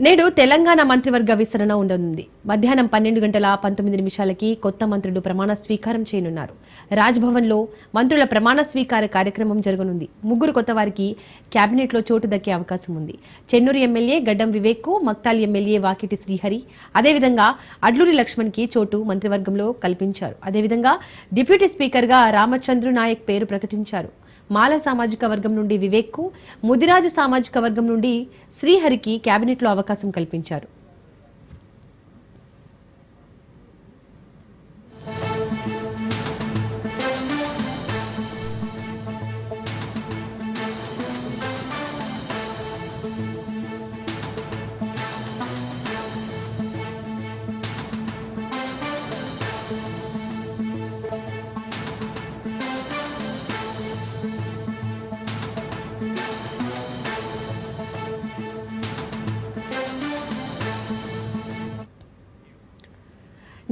నేడు తెలంగాణ మంత్రివర్గ విస్తరణ ఉండనుంది. మధ్యాహ్నం 12:19 కొత్త మంత్రులు ప్రమాణ స్వీకారం చేయనున్నారు. రాజ్భవన్లో మంత్రుల ప్రమాణ స్వీకార కార్యక్రమం జరగనుంది. ముగ్గురు కొత్త వారికి కేబినెట్లో చోటు దక్కే అవకాశం ఉంది. చెన్నూరు ఎమ్మెల్యే గడ్డం వివేక్కు, మక్తాల్ ఎమ్మెల్యే వాకిటి శ్రీహరి, అదేవిధంగా అడ్లూరి లక్ష్మణ్కి చోటు మంత్రివర్గంలో కల్పించారు. అదేవిధంగా డిప్యూటీ స్పీకర్గా రామచంద్రు నాయక్ పేరు ప్రకటించారు. మాల సామాజిక వర్గం నుండి వివేక్కు, ముదిరాజ సామాజిక వర్గం నుండి శ్రీహరికి కేబినెట్లో అవకాశం కల్పించారు.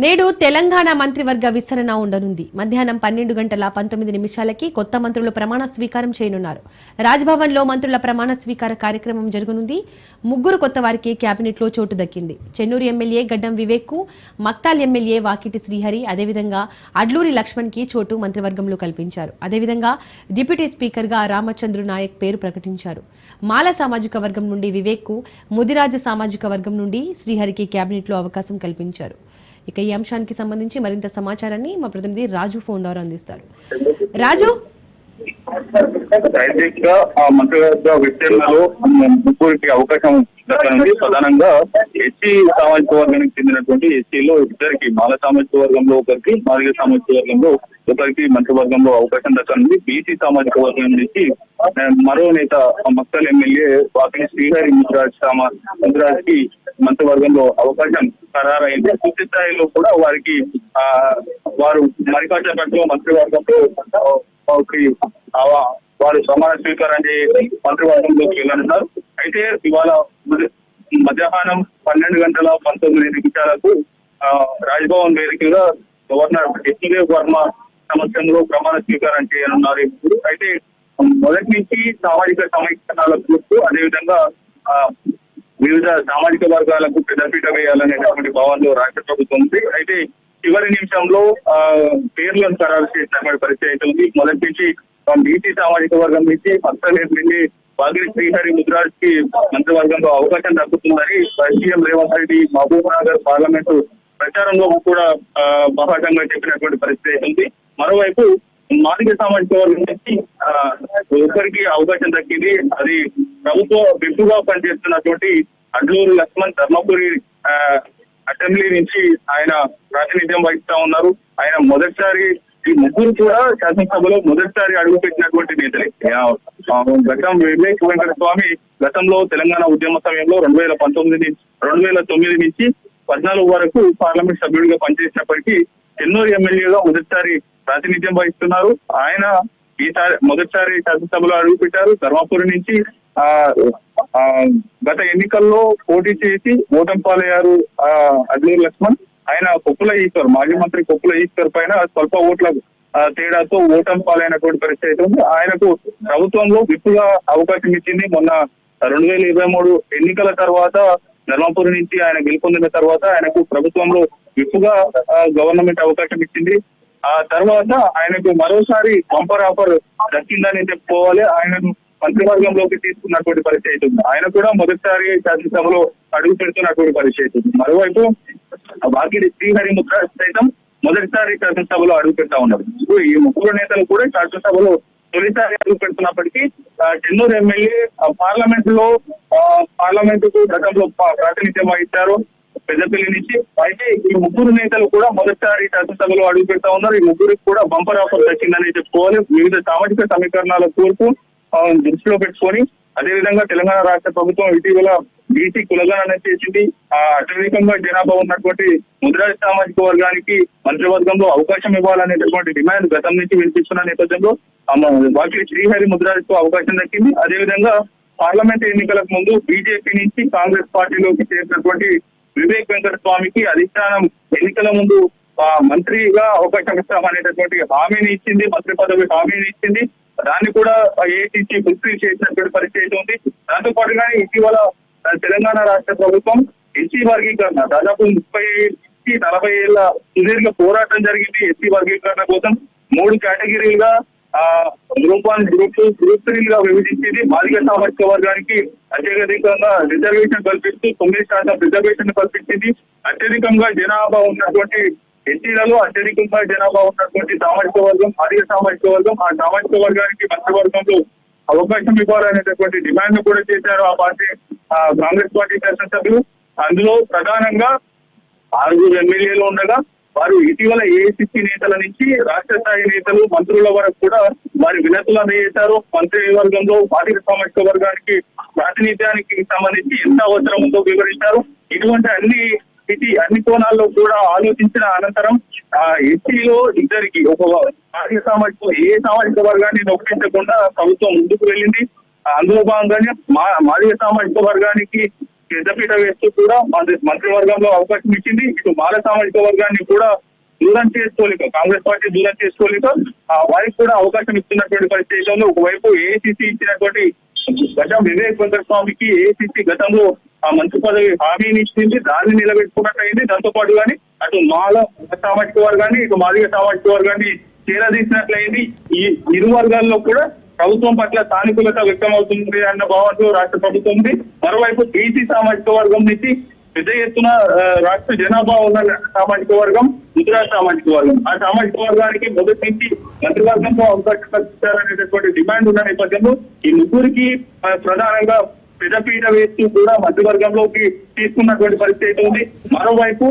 నేడు తెలంగాణ మంత్రివర్గ విస్తరణ ఉండనుంది. మధ్యాహ్నం 12:19 కొత్త మంత్రులు ప్రమాణ స్వీకారం చేయనున్నారు. రాజ్భవన్లో మంత్రుల ప్రమాణ స్వీకార కార్యక్రమం జరగనుంది. ముగ్గురు కొత్త వారికి కేబినెట్లో చోటు దక్కింది. చెన్నూరు ఎమ్మెల్యే గడ్డం వివేక్కు, మక్తాల్ ఎమ్మెల్యే వాకిటి శ్రీహరి, అదేవిధంగా అడ్లూరి లక్ష్మణ్కి చోటు మంత్రివర్గంలో కల్పించారు. అదేవిధంగా డిప్యూటీ స్పీకర్గా రామచంద్రు నాయక్ పేరు ప్రకటించారు. మాల సామాజిక వర్గం నుండి వివేక్కు, ముదిరాజ సామాజిక వర్గం నుండి శ్రీహరికి కేబినెట్లో అవకాశం కల్పించారు. ఇక ఈ అంశానికి సంబంధించి మరింత సమాచారాన్ని మా ప్రతినిధి రాజు ఫోన్ ద్వారా అందిస్తారు. రాజు, మంత్రివర్గ విస్తరణలో ముగ్గురికి అవకాశం దక్కనుంది. ప్రధానంగా ఎస్సీ సామాజిక వర్గానికి చెందినటువంటి ఎస్సీలో ఇద్దరికి, మాల సామాజిక వర్గంలో ఒకరికి, మాదిగ సామాజిక వర్గంలో ఒకరికి మంత్రివర్గంలో అవకాశం దక్కనుంది. బీసీ సామాజిక వర్గం నుంచి మరో నేత మక్తల్ ఎమ్మెల్యే వాకిటి శ్రీహరి ముద్రాజ్ కి మంత్రివర్గంలో అవకాశం ఖరారైంది. పూర్తి స్థాయిలో కూడా వారికి వారు మరికాసేపట్లో మంత్రివర్గంలో వారు ప్రమాణ స్వీకారం చేసి మంత్రివర్గంలోకి వెళ్ళనున్నారు. అయితే ఇవాళ మధ్యాహ్నం 12:19 రాజ్భవన్ వేదికగా గవర్నర్ ఎస్దేవ్ వర్మ సమక్షంలో ప్రమాణ స్వీకారం చేయనున్నారు. అయితే మొదటి నుంచి సామాజిక సమీకరణాల గుర్తు, అదేవిధంగా వివిధ సామాజిక వర్గాలకు పెద్దపీట వేయాలనేటువంటి భావనలో రాష్ట్ర ప్రభుత్వం ఉంది. అయితే చివరి నిమిషంలో పేర్లను ఖరారు చేసినటువంటి పరిస్థితి అయితే ఉంది. మొదటి నుంచి బీసీ సామాజిక వర్గం నుంచి మక్తల్ ఎమ్మెల్యే వాకిటి శ్రీహరి ముద్రాజ్ కి మంత్రివర్గంలో అవకాశం దక్కుతుందని సీఎం రేవంత్ రెడ్డి మహబూబ్ నగర్ పార్లమెంటు ప్రచారంలో కూడా బాహాటంగా చెప్పినటువంటి పరిస్థితి అయితే ఉంది. మరోవైపు మాదిగ సామాజిక వర్గం నుంచి ఒకరికి అవకాశం దక్కింది. అది ప్రభుత్వ విప్పుగా పనిచేస్తున్నటువంటి అడ్లూరు లక్ష్మణ్ ధర్మపురి అసెంబ్లీ నుంచి ఆయన ప్రాతినిధ్యం వహిస్తా ఉన్నారు. ఆయన మొదటిసారి, ఈ ముగ్గురు కూడా శాసనసభలో మొదటిసారి అడుగుపెట్టినటువంటి నేతలే. గతం వివేక్ వెంకట స్వామి గతంలో తెలంగాణ ఉద్యమ సమయంలో 2009 నుంచి 14 వరకు పార్లమెంట్ సభ్యుడిగా పనిచేసినప్పటికీ చెన్నూరు ఎమ్మెల్యేగా మొదటిసారి ప్రాతినిధ్యం వహిస్తున్నారు. ఆయన ఈసారి మొదటిసారి శాసనసభలో అడుగుపెట్టారు. ధర్మపురి నుంచి గత ఎన్నికల్లో పోటీ చేసి ఓటమి పాలయ్యారు అడ్లూరి లక్ష్మణ్. ఆయన కొప్పుల ఈశ్వర్, మాజీ మంత్రి కొప్పుల ఈశ్వర్ పైన స్వల్ప ఓట్ల తేడాతో ఓటమి పాలైనటువంటి పరిస్థితి ఉంది. ఆయనకు ప్రభుత్వంలో విప్పుగా అవకాశం ఇచ్చింది. మొన్న 2023 ఎన్నికల తర్వాత ధర్మపురి నుంచి ఆయన గెలుపొందిన తర్వాత ఆయనకు ప్రభుత్వంలో విప్పుగా గవర్నమెంట్ అవకాశం ఇచ్చింది. ఆ తర్వాత ఆయనకు మరోసారి బంపర్ ఆఫర్ దక్కిందని చెప్పుకోవాలి. ఆయనను మంత్రివర్గంలోకి తీసుకున్నటువంటి పరిస్థితి ఉంది. ఆయన కూడా మొదటిసారి శాసనసభలో అడుగు పెడుతున్నటువంటి పరిస్థితి ఉంది. మరోవైపు వాకిటి శ్రీహరి ముద్రాజ్ సైతం మొదటిసారి శాసనసభలో అడుగు పెడతా ఉన్నారు. ఈ ముగ్గురు నేతలు కూడా శాసనసభలో తొలిసారి అడుగు పెడుతున్నప్పటికీ చెన్నూరు ఎమ్మెల్యే పార్లమెంటుకు గతంలో ప్రాతినిధ్యం వహించారు పెద్దపల్లి నుంచి. అయితే ఈ ముగ్గురు నేతలు కూడా మొదటిసారి శాసనసభలో అడుగు పెడతా ఉన్నారు. ఈ ముగ్గురికి కూడా బంపర్ ఆఫర్ దక్కిందని చెప్పుకోవాలి. వివిధ సామాజిక సమీకరణాల కూర్పు దృష్టిలో పెట్టుకొని, అదేవిధంగా తెలంగాణ రాష్ట్ర ప్రభుత్వం ఇటీవల బీసీ కులగణన చేసింది. అత్యధికంగా జనాభా ఉన్నటువంటి ముదిరాజ సామాజిక వర్గానికి మంత్రివర్గంలో అవకాశం ఇవ్వాలనేటటువంటి డిమాండ్ గతం నుంచి వినిపిస్తున్న నేపథ్యంలో వాకిటి శ్రీహరి ముద్రాజ్ కు అవకాశం దక్కింది. అదేవిధంగా పార్లమెంట్ ఎన్నికలకు ముందు బీజేపీ నుంచి కాంగ్రెస్ పార్టీలోకి చేరినటువంటి వివేక్ వెంకట స్వామికి అధిష్టానం ఎన్నికల ముందు మంత్రిగా అవకాశం ఇస్తామనేటటువంటి హామీని ఇచ్చింది, మంత్రి పదవి హామీని ఇచ్చింది. దాన్ని కూడా ఏఐసీసీ ఫుల్ఫిల్ చేసినటువంటి పరిస్థితి ఉంది. దాంతో పాటుగా ఇటీవల తెలంగాణ రాష్ట్ర ప్రభుత్వం ఎస్సీ వర్గీకరణ దాదాపు 30-40 ఏళ్ల సుదీర్ఘ పోరాటం జరిగింది ఎస్సీ వర్గీకరణ కోసం. 3 కేటగిరీలుగా గ్రూప్ 1, గ్రూప్ 2, గ్రూప్ 3 గా విభజించింది. మాదిగ సామాజిక వర్గానికి అత్యధికంగా రిజర్వేషన్ కల్పిస్తూ 9% రిజర్వేషన్ కల్పించింది. అత్యధికంగా జనాభా ఉన్నటువంటి ఎస్సీలలో అత్యధికంగా జనాభా ఉన్నటువంటి సామాజిక వర్గం మాదిగ సామాజిక వర్గం. ఆ సామాజిక వర్గానికి మంత్రివర్గంలో అవకాశం ఇవ్వాలనేటటువంటి డిమాండ్ కూడా చేశారు ఆ పార్టీ కాంగ్రెస్ పార్టీ శాసనసభ్యులు. అందులో ప్రధానంగా 6 ఎమ్మెల్యేలు ఉండగా వారు ఇటీవల ఏఐసిసి నేతల నుంచి రాష్ట్ర స్థాయి నేతలు, మంత్రుల వరకు కూడా వారి వినతులు అందజేశారు. మంత్రివర్గంలో మాదిగ సామాజిక వర్గానికి ప్రాతినిధ్యానికి సంబంధించి ఎంత అవసరం ఉందో వివరించారు. ఇటువంటి అన్ని కోణాల్లో కూడా ఆలోచించిన అనంతరం ఎస్సీలో ఇద్దరికి ఒక మాదిగ సామాజిక వర్గాన్ని నొప్పించకుండా ప్రభుత్వం ముందుకు వెళ్ళింది. అందులో భాగంగానే మాదిగ సామాజిక వర్గానికి పెద్దపీట వేస్తూ కూడా మంత్రివర్గంలో అవకాశం ఇచ్చింది. ఇటు మాల సామాజిక వర్గాన్ని కూడా దూరం చేసుకోలేక కాంగ్రెస్ పార్టీ దూరం చేసుకోలేక వారికి కూడా అవకాశం ఇస్తున్నటువంటి పరిస్థితుల్లో ఒకవైపు ఏఐసిసి ఇచ్చినటువంటి గతం వివేక్ వెంకటస్వామికి ఏఐసిసి గతంలో ఆ మంత్రి పదవి హామీని ఇచ్చింది, దాన్ని నిలబెట్టుకున్నట్లయింది. దాంతో పాటు కానీ అటు మాల సామాజిక వర్గాన్ని ఇటు మాదిగ సామాజిక వర్గాన్ని చేరదీసినట్లయింది. ఈ ఇరు వర్గాల్లో కూడా ప్రభుత్వం పట్ల సానుకూలత వ్యక్తం అవుతుంది అన్న భావంతో రాష్ట్ర ప్రభుత్వం ఉంది. మరోవైపు బీసీ సామాజిక వర్గం నుంచి పెద్ద ఎత్తున రాష్ట్ర జనాభా ఉన్న సామాజిక వర్గం ముద్రా సామాజిక వర్గం. ఆ సామాజిక వర్గానికి మొదటి నుంచి మంత్రివర్గంలో అవకాశం కల్పించాలనేటటువంటి డిమాండ్ ఉన్న నేపథ్యంలో ఈ ముగ్గురికి ప్రధానంగా పెద్దపీట వేస్తూ కూడా మధ్యవర్గంలోకి తీసుకున్నటువంటి పరిస్థితి ఉంది. మరోవైపు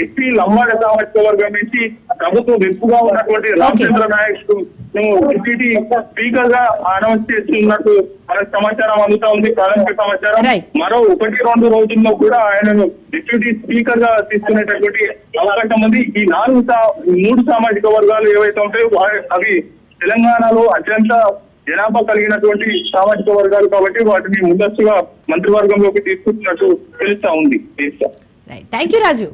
ఎస్సీ లంబాడ సామాజిక వర్గం నుంచి ప్రభుత్వం వెప్పుగా ఉన్నటువంటి రామచంద్ర నాయక్ డిప్యూటీ స్పీకర్ గా అనౌన్స్ చేస్తున్నట్టు మనకు సమాచారం అందుతా ఉంది, ప్రాథమిక సమాచారం. మరో 1-2 రోజుల్లో కూడా ఆయనను డిప్యూటీ స్పీకర్ గా తీసుకునేటటువంటి అవకాశం ఉంది. ఈ 3 సామాజిక వర్గాలు ఏవైతే ఉంటాయో అవి తెలంగాణలో అత్యంత జనాభా కలిగినటువంటి సామాజిక వర్గాలు కాబట్టి వాటిని ముందస్తుగా మంత్రివర్గంలోకి తీసుకుంటున్నట్టు తెలుస్తా ఉంది. Thank you Raju.